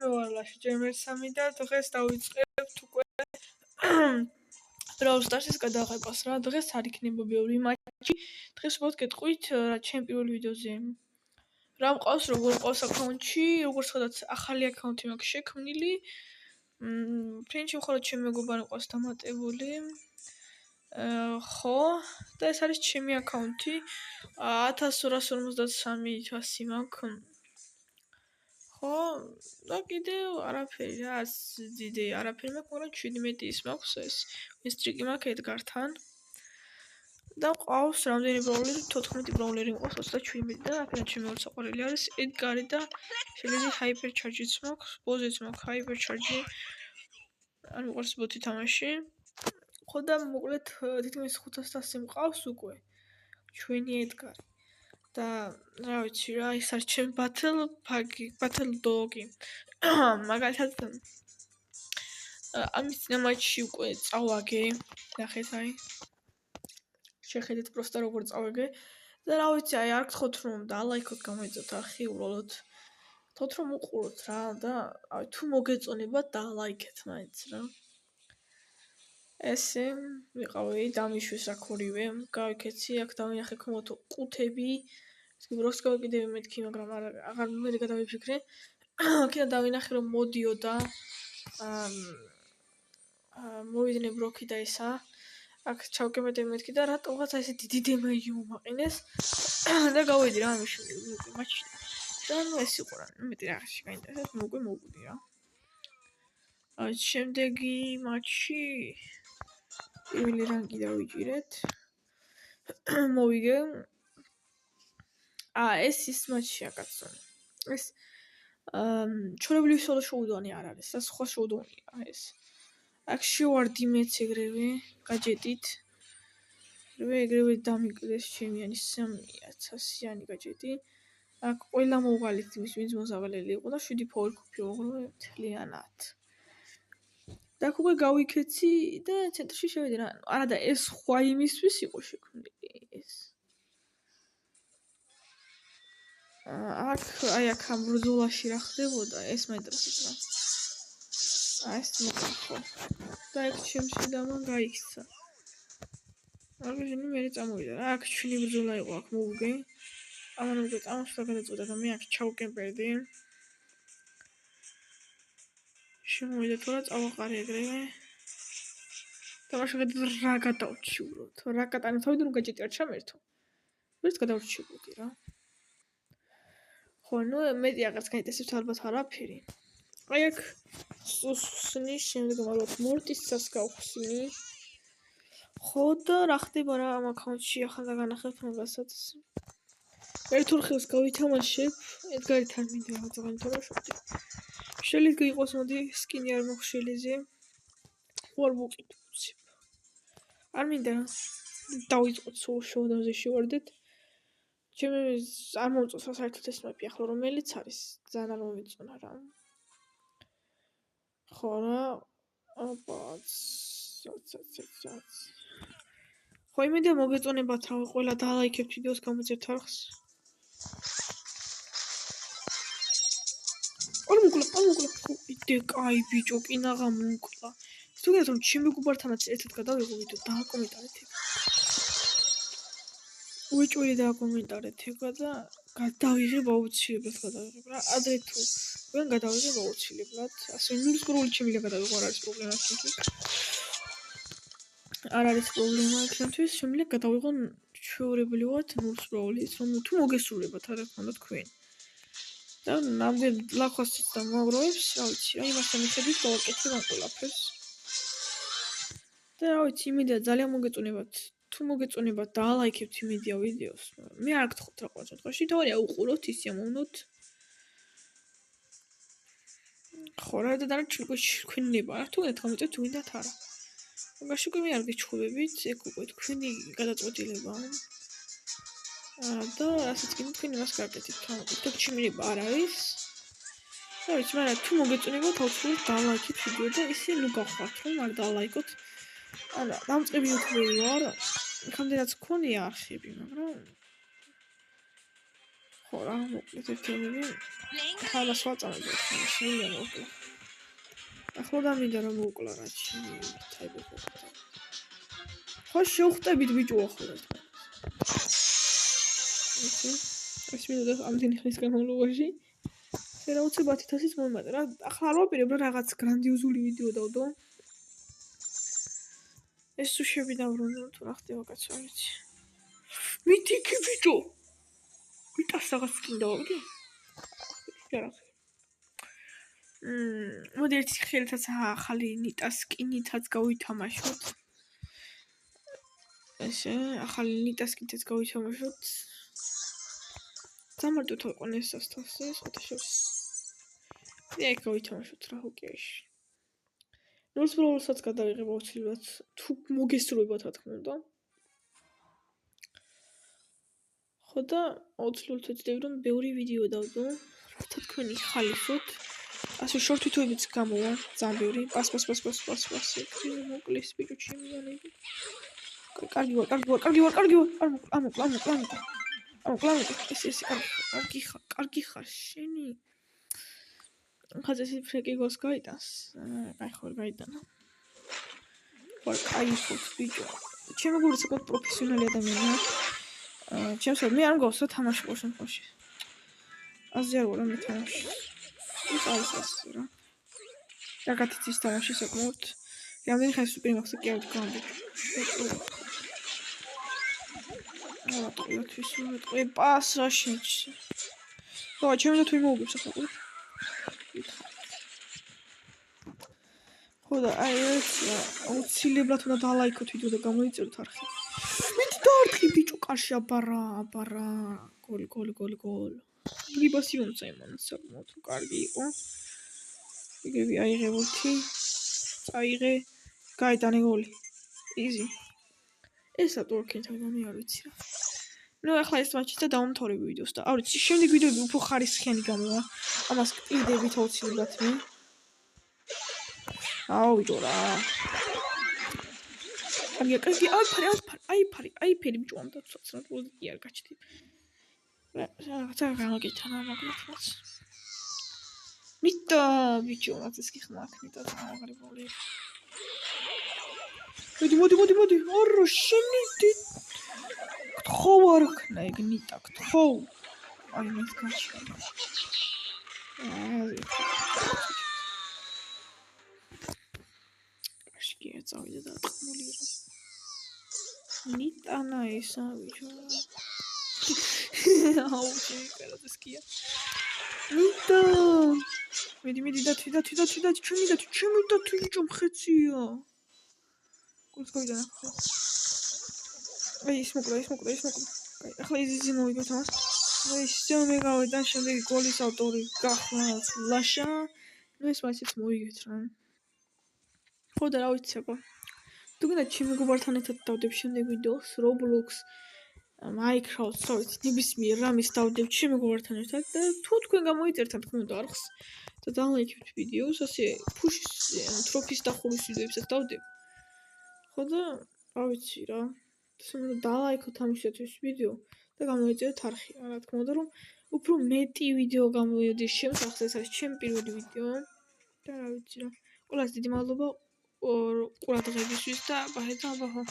მე ვარ ლაში ჯერმერსამი და დღეს დავიწყებთ უკვე Brawl Stars-ის გადაღებას რა. დღეს არ იქნება ბევრი მატჩი. დღეს უბრალოდ გეტყვით რა ჩემ პირველ ვიდეოზე. რა მყავს როგორ მყავს აკაუნტში, როგორც ხედავთ ახალი აკაუნტი მაქვს შექმნილი. ფრენჩი მხოლოდ ჩემი მეგობარი მყავს დამატებული. ხო, და ეს არის ჩემი აკაუნტი. 1253 მაქვს. ხო, და კიდევ არაფერი რა, დიდი არაფერი მაქვს, მაგრამ 17 ის მაქვს ეს. ვინსტრიკი მაქვს ედგართან. და მყავს რამდენი ბროულერი? 14 ბროულერი მყავს 37 და აქედან ჩემი ორ საყვარელი არის ედგარი და შეიძლება ჰაიპერ ჩარჯიც მაქვს, ბოზეც მაქვს ჰაიპერ ჩარჯი. არ მიყვარს ბოთი თამაში. ხო და მოკლედ თითქმის 500 მყავს უკვე. ჩვენი ედგარი. და რა ვიცი რა, ის არის ჩემი battle dog-ი. მაგალითად ამის წინამატჩი უკვე წავაგე, ნახეთ აი. შეხედეთ პროსტა როგორ წავაგე. და რა ვიცი, აი არ გთხოვთ რომ დალაიქოთ, გამოიწევთ არხი უბრალოდ. გთხოვთ რომ უყუროთ რა და აი თუ მოგეწონებათ დალაიქეთ მაინც რა. ესე ვიყავი დამიშვეს აქ ორივე, გავიქეცი, აქ დავინახე ქომოთო ყუთები. როს გავეკიდები მეთქი, მაგრამ აღარ მე გადავიფიქრე. აქედან დავინახე რომ მოდიოდა მოვიდნენ ბროკი და ისა. აქ ჩავკემედები მეთქი და რატომღაც ესე დიდი დემეიჯი მომაყინეს. და გავედი რა ამიშვი მატჩი. და ნუ ეს იყო რა, მეტი რაღაცა გაინტერესებს, უკვე მოვუდი რა. შემდეგი მატჩი პირველი რანგი დავიჭირეთ. მოვიგე. ეს ის მატჩია კაცო. ეს ჩვეულებრივი სოლო შოუდოვანი არ არის, ეს სხვა შოუდოვანია ეს. აქ შევარდი მეც ეგრევე, გაჯეტით. ეგრევე დამიკლეს ჩემიანი 3100-იანი გაჯეტი. აქ ყველა მოვალით იმის ვინც მოსავალელი იყო და 7 power cube ვუღრე მთლიანად. და აქ უკვე გავიქეცი და ცენტრში შევედი რა. არა და ეს სხვა იმისთვის იყო შექმნილი ეს. აქ ამ ბრძოლაში რა ხდებოდა, ეს მაინტერესებს რა. ეს მოხდა. და აქ ჩემში და მან გაიქცა. აგეჟინი მე წამოვიდა რა. აქ ჩვენი ბრძოლა იყო, აქ მოვუგე. ამან უკვე წამოსვლა გადაწყვიტა და მე აქ ჩავკემპერდი. შემოვიდა თუ რა წავაყარე ეგრევე. და მაშინ რა გადავრჩი უბრალოდ. რა კატანი თავიდან გაჭიტი არ ჩამერთო. ვერც გადავრჩიბოდი რა. ხო, ნუ მეტი აღარც გაინტერესებს ალბათ არაფერი. აი აქ სუსნის შემდეგ ალბათ მორტისას გავხსნი. ხო და რა ხდება რა ამ აკაუნტში ახლა დაგანახებთ მაგასაც. ერთ ორ ხელს გავითამაშებ, ედგარით არ მინდა რაღაცა თამაშობდი. შეიძლება იყოს მოდი სკინი არ მაქვს შელეზე. ვარ ვუყიდ უცებ. არ მინდა დავიწყოთ შოუდაუნზე შევარდეთ. ჩემი არ მომწონს საერთოდ ეს მაპი ახლა რომელიც არის, ძალიან არ მომეწონა რა. ხო რა, ხო იმედია მოგეწონებათ რა, ყველა დალაიქებთ ვიდეოს, გამოიწერთ არხს. არ მოკლა. იდე კაი ბიჭო, კინაღა მოკლა. თუ გეტყვით რომ ჩემი მეგობართანაც ერთად გადავიღო ვიდეო, დააკომენტარეთ ეგ. უეჭველი დააკომენტარეთ ეგ და გადავიღებ აუცილებლად გადავიღებ რა. ადრე თუ ვენ გადავიღებ აუცილებლად. ასე ნულის გროული შემიძლია გადავიღო, არ არის პრობლემა ჩვენთვის. არ არის პრობლემა ჩვენთვის, შემიძლია გადავიღო ჩვეულებრივად ნულის გროულიც, რომ თუ მოგესურვებათ რა თქმა უნდა თქვენ. და ნამდვილ ლახვასიც და მოგროვებს, რა ვიცი, რა იმასთან მიხედვით გავაკეთებ ამ ყველაფერს. და რა ვიცი, იმედია ძალიან მოგეწონებათ. თუ მოგეწონებათ დალაიქებთ იმედია ვიდეოს. მე არ გთხოვთ რა ყოველ შემთხვევაში, თორე უყუროთ ის ამოვნოთ. ხო რა და თქვენინება რა თუ გეთქვით თუ გინდათ არა. მაგაში უკვე მე არ გეჩხუბებით, ეგ უკვე თქვენი გადაწყვეტილებაა. და რასაც კიდე თქვენ იმას გააკეთებთ, თუ ჩიმრება არ არის. რა ვიცი, მაგრამ თუ მოგეწონებათ აუცილებლად დალაიქეთ ვიდეო და ისე ნუ გავხართ რომ არ დალაიქოთ. არა, დამწყები იუთუბერი ვარ. იქამდე რაც გქონია არხები, მაგრამ ხო ხო რა, მოკლედ ერთიანები. ხალას ვაწამებ შეიძლება მოკლა. ახლა და მინდა რომ მოკლა რა ჩაიბე ხო. ხო შევხვდებით ბიჭო ახლა. ეს მინდა ამდენი ხნის განმავლობაში. შეიძლება უცებად 1000-იც მომატა რა. ახლა არ ვაპირებ რა რაღაც გრანდიოზული ვიდეო დავდო. ეს თუ შევიდავრონო თუ რა ხდება კაცო არ ვიცი. მითიქი ბიჭო. ვიტას რაღაც კიდე ვაგე. რა. მოდი ერთი ხილითაც ახალი ნიტას სკინითაც გავითამაშოთ. ესე ახალი ნიტას სკინითაც გავითამაშოთ. სამარტო თოყონეს სასთასე სათაშოს. იქ გავითამაშოთ რა ჰოკეიში. ნულს ბროლსაც გადავიღებ აუცილებლად თუ მოგესწროება რა თქმა უნდა. ხო და აუცილებლად ვეცდები რომ ბევრი ვიდეო დავდო. რათა თქვენი ხალისოთ. ასე შორტვიდეოებიც გამოვა, ძალიან ბევრი. პას. მოკლის ბიჭო ჩემიანები. კარგი ვარ. ეს კარგი ხარ შენი. ხაც ეს ფრეკი გოს გაიტანს. აი ხო გაიტანა. ვარ кайფობ ბიჭო. ჩემი გული საკმაოდ პროფესიონალი ადამიანია. ჩემს მე არ მგავს რა თამაში ყოს შემთხვევაში. აზე არ ვარ მე თამაში. ის არის ასე რა. რაგაც ის თამაში საკმაოდ. რამდენი ხანი სუპერი მახსა კი არ ვდგამდი. რა ტყუითვის მე პას რა შეჭი. ხო, ჩემი და თუ იმოუგებს ახლა ყურე. ხო და აი ეს აუცილებლად უნდა დალაიქოთ ვიდეო და გამოიწეროთ არხი. მიდი დაარქი ბიჭო კარში აბარა. გოლ. რიბასი მომცა იმან საკმაოდ კარგი იყო. იგივე აიღებოთი. წაიღე. გაიტანე გოლი. იზი. ესა თორქენთან და მე არ ვიცი რა. ნუ ახლა ეს მაჩი და დავამთავრებ ვიდეოს და არ ვიცი შემდეგ ვიდეოები უფრო ხარისხიანი გამოვა. ამას კიდევით აუცილებლად მე. აუ ბიჭო რა. აი ფერი ბიჭო ამ და ცოტა პოზიტი არ გაჩდი. რა გამოგიტანა მაგალითად. ნიტა ბიჭო მაგას კი ხმაკნიტა აღარებული. მოდი. ორო შენი ხო არ ხნა ეგ ნიტა ხო. აი მას გაჩა. აშკია წავიდა და ატყმული რა. ნიტანა ესა ბიჭო. აუ შეიძლება დასკია. ნიტა. მიდი და ჩემი და ბიჭო მხეცია. კურს გავიდა. აი ის მოკლა. ახლა იზი მოვიგოთ ამას. აი ისე მეგავიდან შემდეგი გოლის ავტორი გახლავს ლაშა. ნუ ეს მაჩიც მოვიგეთ რა. ხო და რა ვიცი აბა. თუ გინდა ჩემი მეგობართან ერთად დავდებ შემდეგ ვიდეოს Roblox, Minecraft, რა ვიცი, ნებისმიერ რამის დავდებ ჩემი მეგობართან ერთად და თუ თქვენ გამოიწერთ რა თქმა უნდა არხს და დალაიქებთ ვიდეოს, ასე ფუშის ტროფის დახურვის ვიდეოებსაც დავდებ. ხო და რა ვიცი რა. სულ დალაიქოთ ამისათვის ვიდეო და გამოიწერეთ არხი. რა თქმა უნდა რომ უფრო მეტი ვიდეო გამოვიდეს შემსახს ეს არის ჩემი პირველი ვიდეო და რა ვიცი რა. ყველას დიდი მადლობა ყურადღებისთვის და ბაჰე და ბაჰო.